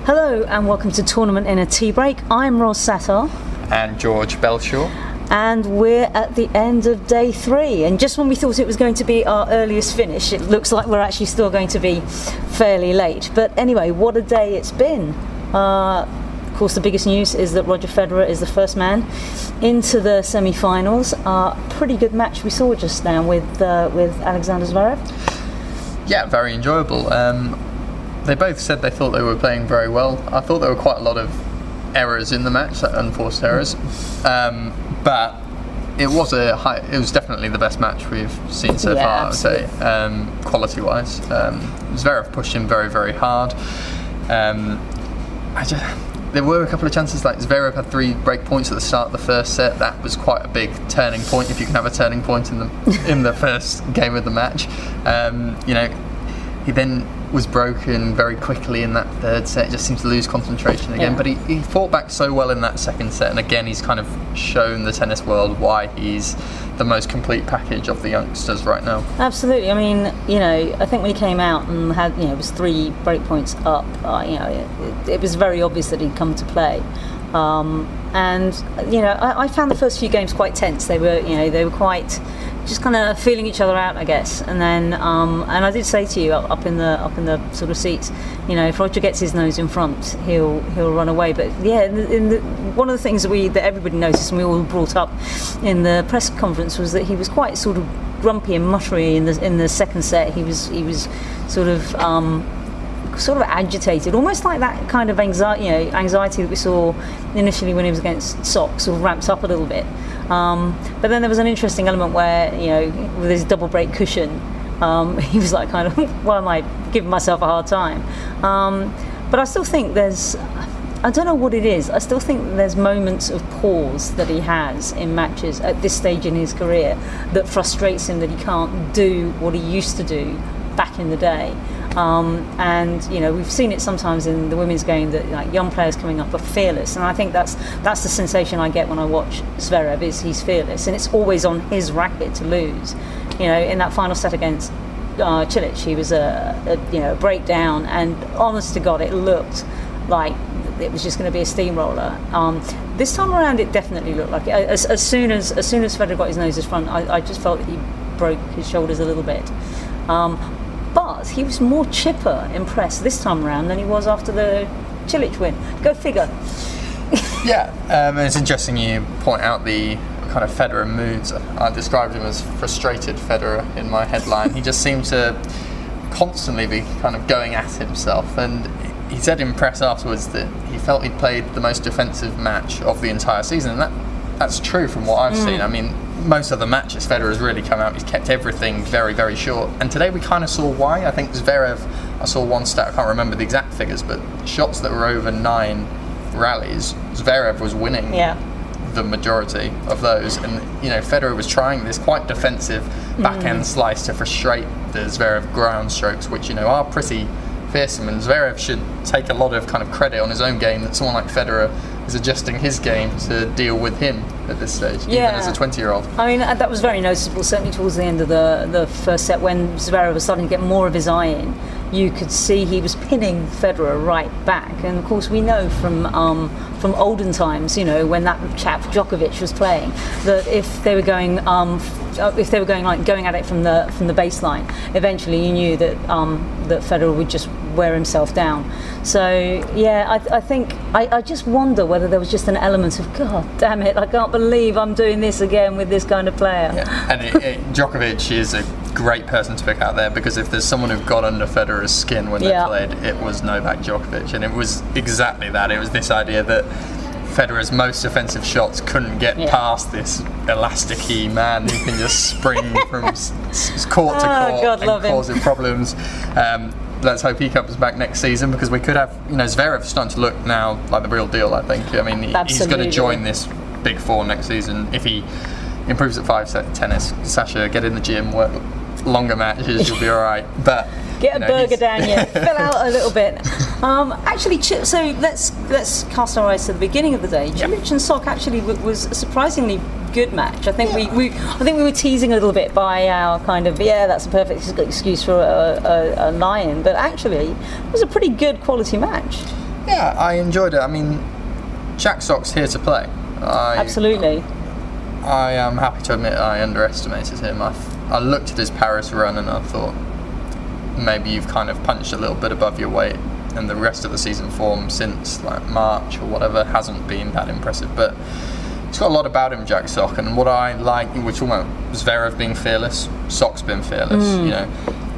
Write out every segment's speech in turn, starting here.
Hello and welcome to Tournament in a TeaBreak. I'm Ros Satar. And George Bellshaw. And we're at the end of day 3. And just when we thought it was going to be our earliest finish, it looks like we're actually still going to be fairly late. But anyway, what a day it's been. Of course, the biggest news is that Roger Federer is the first man into the semi-finals. Pretty good match we saw just now with Alexander Zverev. Yeah, very enjoyable. They both said they thought they were playing very well. I thought there were quite a lot of errors in the match, unforced errors. But it was definitely the best match we've seen so far, I would say, quality-wise. Zverev pushed him very, very hard. There were a couple of chances, like Zverev had 3 break points at the start of the first set. That was quite a big turning point, if you can have a turning point in the first game of the match. He then was broken very quickly in that third set. Just seemed to lose concentration again. Yeah. But he fought back so well in that second set, and again he's kind of shown the tennis world why he's the most complete package of the youngsters right now. Absolutely. I mean, I think when he came out and had, it was 3 break points up, it was very obvious that he'd come to play. I found the first few games quite tense. They were quite just kind of feeling each other out, I guess. And then, and I did say to you up in the sort of seats, if Roger gets his nose in front, he'll run away. But yeah, one of the things that everybody noticed and we all brought up in the press conference was that he was quite sort of grumpy and muttery in the second set. He was sort of agitated, almost like that kind of anxiety that we saw initially when he was against Sox, sort of ramped up a little bit. But then there was an interesting element where, with his double break cushion, he was like kind of, why am I giving myself a hard time? But I still think I don't know what it is, I still think there's moments of pause that he has in matches at this stage in his career that frustrates him, that he can't do what he used to do back in the day. We've seen it sometimes in the women's game that young players coming up are fearless, and I think that's the sensation I get when I watch Zverev, is he's fearless, and it's always on his racket to lose. In that final set against Cilic, he was a breakdown, and honest to God, it looked like it was just going to be a steamroller. This time around, it definitely looked like it. As soon as Federer got his nose in front, I just felt that he broke his shoulders a little bit. But he was more chipper, impressed this time around than he was after the Cilic win. Go figure. Yeah, it's interesting you point out the kind of Federer moods. I described him as frustrated Federer in my headline. He just seemed to constantly be kind of going at himself, and he said in press afterwards that he felt he'd played the most defensive match of the entire season, and that's true from what I've seen. I mean, most of the matches Federer's really come out, he's kept everything very, very short, and today we kind of saw why. I think Zverev, I saw one stat, I can't remember the exact figures, but shots that were over 9 rallies, Zverev was winning the majority of those, and Federer was trying this quite defensive backhand slice to frustrate the Zverev ground strokes, which are pretty fearsome, and Zverev should take a lot of kind of credit on his own game that someone like Federer is adjusting his game to deal with him at this stage, even as a 20-year-old. I mean, that was very noticeable, certainly towards the end of the first set when Zverev was starting to get more of his eye in. You could see he was pinning Federer right back, and of course we know from olden times, when that chap Djokovic was playing, that if they were going going at it from the baseline, eventually you knew that Federer would just wear himself down. So I think I just wonder whether there was just an element of, God damn it, I can't believe I'm doing this again with this kind of player. Yeah. And Djokovic is a great person to pick out there, because if there's someone who got under Federer's skin when they played, it was Novak Djokovic, and it was exactly that. It was this idea that Federer's most offensive shots couldn't get past this elasticy man who can just spring from court to court and cause him problems. Let's hope he comes back next season, because we could have, Zverev starting to look now like the real deal, I think. I mean, he's going to join this Big Four next season if he improves at 5-set tennis. Sasha, get in the gym, work longer matches, you'll be all right. But get a burger down you, fill out a little bit. Actually, so let's cast our eyes to the beginning of the day. Cilic and Sock actually was a surprisingly good match. I think we were teasing a little bit by our kind of that's a perfect excuse for a lion, but actually it was a pretty good quality match. Yeah, I enjoyed it. I mean, Jack Sock's here to play. Absolutely. I am happy to admit I underestimated him. I looked at his Paris run and I thought maybe you've kind of punched a little bit above your weight, and the rest of the season form since like March or whatever hasn't been that impressive. But he's got a lot about him, Jack Sock, and what I like, we're talking about Zverev being fearless, Sock's been fearless, you know.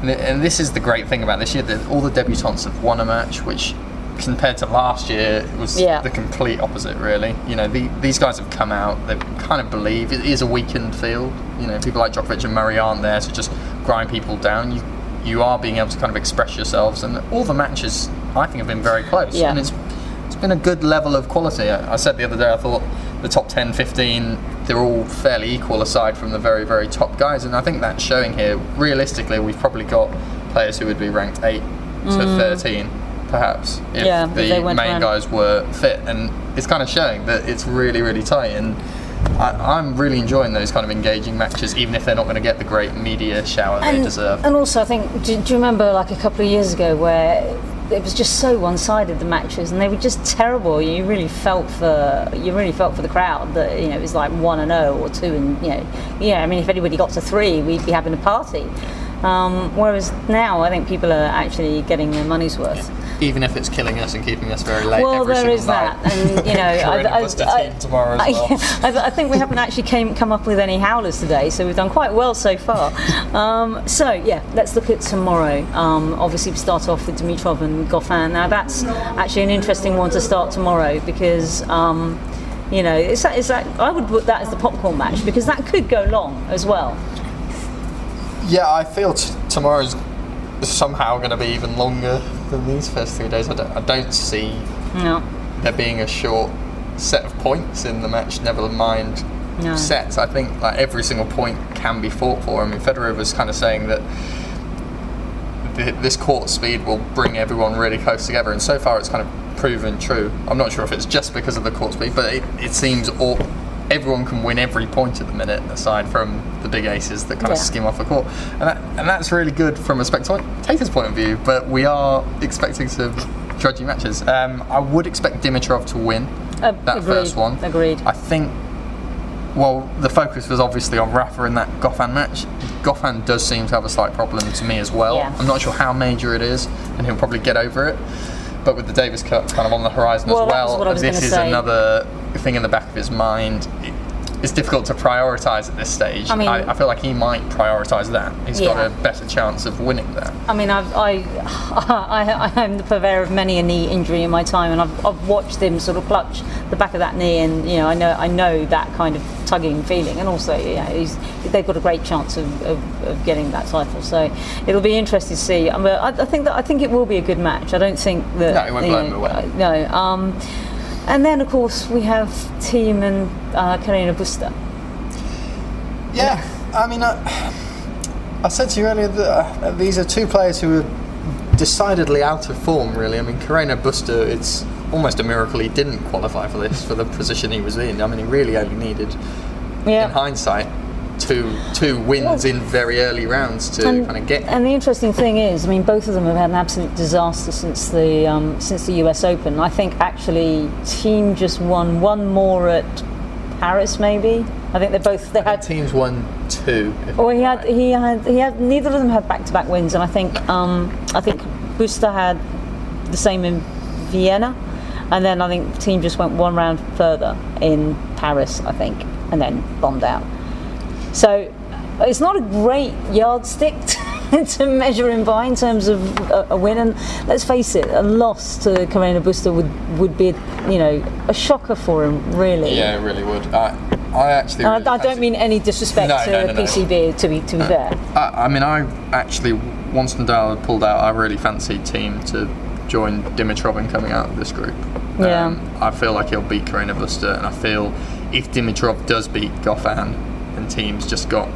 And this is the great thing about this year, that all the debutants have won a match, which compared to last year was the complete opposite, really. You know, these guys have come out, they kind of believe it is a weakened field. You know, people like Djokovic and Murray aren't there to just grind people down. You are being able to kind of express yourselves, and all the matches I think have been very close, and it's been a good level of quality. I said the other day I thought the top 10, 15, they're all fairly equal aside from the very, very top guys, and I think that's showing here. Realistically, we've probably got players who would be ranked 8 to 13 perhaps if the main guys were fit, and it's kind of showing that it's really, really tight, and I'm really enjoying those kind of engaging matches, even if they're not going to get the great media shower they deserve. And also, I think, do you remember like a couple of years ago where it was just so one-sided, the matches, and they were just terrible. You really felt for the crowd that, you know, it was like 1-0 or 2, and I mean, if anybody got to 3, we'd be having a party. Whereas now, I think people are actually getting their money's worth. Even if it's killing us and keeping us very late. Well, every there is night. that, and you know, tomorrow as well. I think we haven't actually come up with any howlers today, so we've done quite well so far. Let's look at tomorrow. Obviously, we start off with Dimitrov and Goffin. Now, that's actually an interesting one to start tomorrow because. You know, it's that I would put that as the popcorn match because that could go long as well. Yeah, I feel tomorrow's somehow going to be even longer than these first 3 days. I don't see there being a short set of points in the match, never mind sets. I think like every single point can be fought for. I mean, Federer was kind of saying that this court speed will bring everyone really close together, and so far it's kind of proven true. I'm not sure if it's just because of the court speed, but it seems everyone can win every point at the minute, aside from the big aces that kind of skim off the court, and that's really good from a spectator's point of view. But we are expecting some drudgy matches. I would expect Dimitrov to win that first one. Agreed. I think. Well, the focus was obviously on Rafa in that Goffin match. Goffin does seem to have a slight problem to me as well. Yeah. I'm not sure how major it is, and he'll probably get over it. But with the Davis Cup kind of on the horizon as well, this is another thing in the back of his mind. It's difficult to prioritise at this stage. I mean, I feel like he might prioritise that. He's got a better chance of winning that. I mean, I'm the purveyor of many a knee injury in my time, and I've watched him sort of clutch the back of that knee, and you know, I know that kind of tugging feeling, and also they've got a great chance of getting that title. So it'll be interesting to see. I think it will be a good match. I don't think that. No, it won't blow him away. No. And then, of course, we have Thiem and Carreño Busta. Yeah, I mean, I said to you earlier that these are two players who are decidedly out of form, really. I mean, Carreño Busta, it's almost a miracle he didn't qualify for this, for the position he was in. I mean, he really only needed, in hindsight, two wins in very early rounds to kind of get. And the interesting thing is, I mean, both of them have had an absolute disaster since the US Open. I think actually, Thiem just won one more at Paris, maybe. I think they had. Teams won 2. Well, he had. Neither of them had back-to-back wins, and I think Busta had the same in Vienna, and then I think Thiem just went one round further in Paris, I think, and then bombed out. So it's not a great yardstick to measure him by in terms of a win, and let's face it, a loss to Carreño Busta would be a shocker for him, really. Yeah, it really would. I actually. I don't mean any disrespect to PCB, to be fair. I mean, I actually, once Nadal had pulled out, I really fancied Thiem to join Dimitrov in coming out of this group. Yeah. I feel like he'll beat Carreño Busta, and I feel if Dimitrov does beat Goffin, and Thiem's just got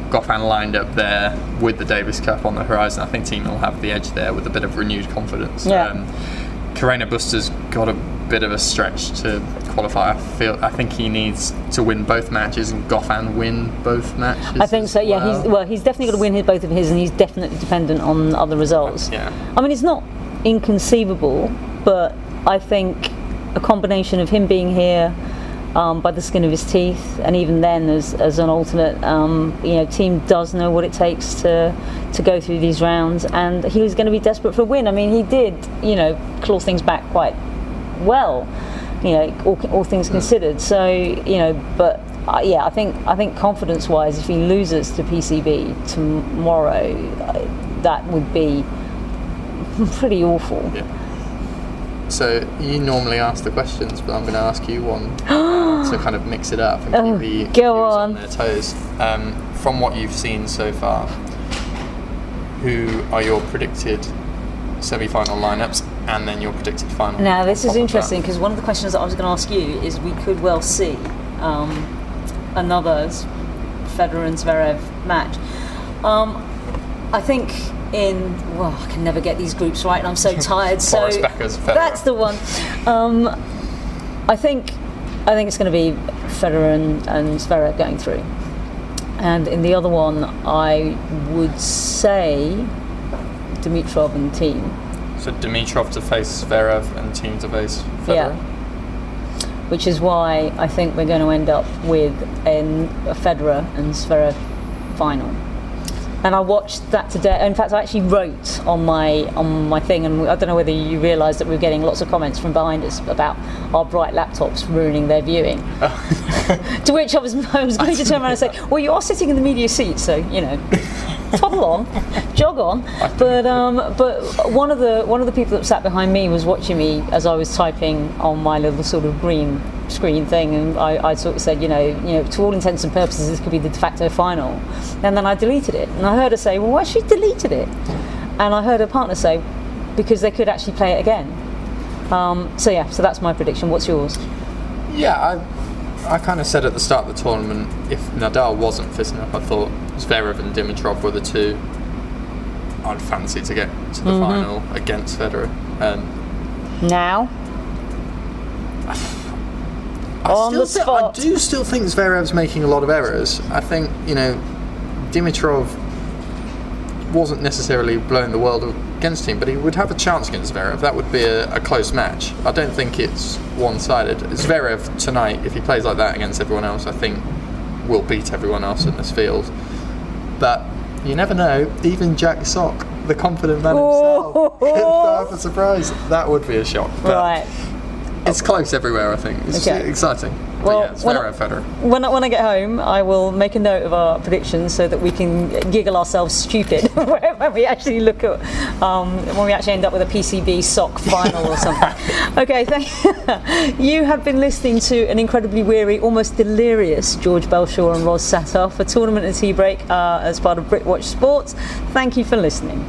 Goffin lined up there with the Davis Cup on the horizon, I think Thiem will have the edge there with a bit of renewed confidence. Yeah. Carreño Busta's got a bit of a stretch to qualify. I think he needs to win both matches, and Goffin win both matches. I think so. Yeah, he's definitely got to win both of his, and he's definitely dependent on other results. Yeah. I mean, it's not inconceivable, but I think a combination of him being here by the skin of his teeth, and even then as an alternate, team does know what it takes to go through these rounds, and he was going to be desperate for a win. I mean, he did, claw things back quite well, all things considered. So, but I think confidence-wise, if he loses to PCB tomorrow, that would be pretty awful. Yeah. So you normally ask the questions, but I'm going to ask you one to kind of mix it up and keep the viewers on their toes. From what you've seen so far, who are your predicted semi-final lineups, and then your predicted final? Now this is interesting, because one of the questions that I was going to ask you is we could well see another Federer and Zverev match. I think I can never get these groups right, and I'm so tired. So that's the one. I think it's going to be Federer and Zverev going through, and in the other one, I would say Dimitrov and team. So Dimitrov to face Zverev and team to face Federer. Yeah. Which is why I think we're going to end up with a Federer and Zverev final. And I watched that today. In fact, I actually wrote on my thing, and I don't know whether you realised that we were getting lots of comments from behind us about our bright laptops ruining their viewing. To which I was going to turn around and say, well, you are sitting in the media seat, so toddle on, jog on. But one of the people that sat behind me was watching me as I was typing on my little sort of green screen thing, and I sort of said, to all intents and purposes, this could be the de facto final. And then I deleted it, and I heard her say, well, why she deleted it? And I heard her partner say, because they could actually play it again. So that's my prediction. What's yours? Yeah, I kind of said at the start of the tournament, if Nadal wasn't fit enough, I thought Zverev and Dimitrov were the two I'd fancy to get to the final against Federer. Now? I do still think Zverev's making a lot of errors. I think, Dimitrov wasn't necessarily blowing the world against him, but he would have a chance against Zverev. That would be a close match. I don't think it's one-sided. Zverev tonight, if he plays like that against everyone else, I think will beat everyone else in this field. But you never know. Even Jack Sock, the confident man himself, could throw up a surprise. That would be a shock. But right. It's close everywhere, I think. It's exciting. Well, but Zverev, Federer. When I get home, I will make a note of our predictions so that we can giggle ourselves stupid when we actually look at when we actually end up with a PCB sock final or something. Okay, you have been listening to an incredibly weary, almost delirious George Bellshaw and Ros Satar for Tournament and TeaBreak as part of Britwatch Sports. Thank you for listening.